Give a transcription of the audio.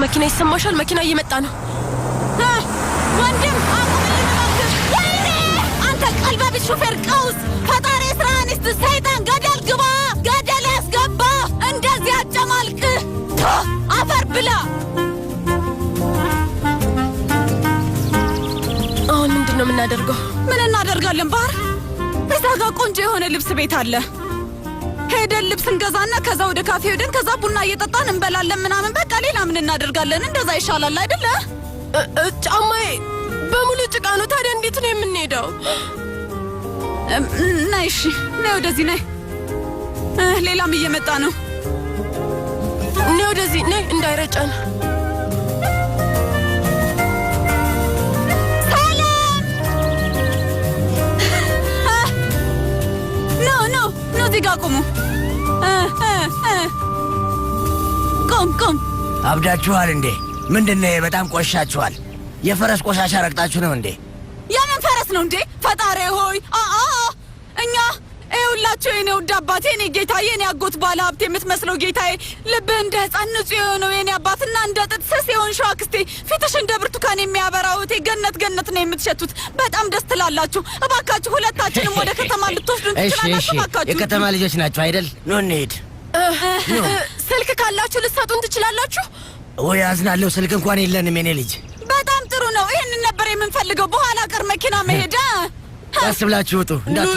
መኪና ይሰማሻል? መኪና እየመጣ ነው። ወንድም አቁምልኝ እባክህ! ወይኔ አንተ ቀልባቢስ ሹፌር ቀውስ! ፈጣሪ ስራህን ይስጥ! ሰይጣን ገደል ግባ! ገደል ያስገባ! እንደዚህ አጨማልቅ! አፈር ብላ! አሁን ምንድን ነው የምናደርገው? ምን እናደርጋለን? ባህር እዛ ጋር ቆንጆ የሆነ ልብስ ቤት አለ። ሄደን ልብስ እንገዛና ከዛ ወደ ካፌ ሄደን ከዛ ቡና እየጠጣን እንበላለን ምናምን። በቃ ሌላ ምን እናደርጋለን? እንደዛ ይሻላል አይደለ? ጫማዬ በሙሉ ጭቃ ነው። ታዲያ እንዴት ነው የምንሄደው? ነይ እሺ፣ ነይ ወደዚህ ነይ። ሌላም እየመጣ ነው። ነይ ወደዚህ ነይ፣ እንዳይረጨን። እዚህ ጋር ቁሙ። ቆም። አብዳችኋል እንዴ? ምንድነው? በጣም ቆሻችኋል። የፈረስ ቆሻሻ ረግጣችሁ ነው እንዴ? የምን ፈረስ ነው እንዴ? ፈጣሪ ሆይ እኛ ይኸውላችሁ፣ የኔ ውድ አባቴ፣ የኔ ጌታዬ፣ የኔ አጎት ባለ ሀብት የምትመስለው ጌታዬ፣ ልብህ እንደ ሕፃን ንጹሕ የሆነው የኔ አባትና እንደ ጥጥ ስስ የሆንሽው አክስቴ፣ ፊትሽ እንደ ብርቱካን የሚያበራው እህቴ፣ ገነት ነው የምትሸቱት። በጣም ደስ ትላላችሁ። እባካችሁ ሁለታችንም ወደ ከተማ ልትወስዱን ትችላላችሁ? እባካችሁ። የከተማ ልጆች ናቸው አይደል? ኑ እንሂድ። ስልክ ካላችሁ ልትሰጡን ትችላላችሁ? ወይ አዝናለሁ፣ ስልክ እንኳን የለንም የኔ ልጅ። በጣም ጥሩ ነው። ይህንን ነበር የምንፈልገው። በኋላ ቀር መኪና መሄድ። ቀስ ብላችሁ ውጡ፣ እንዳትወጡ።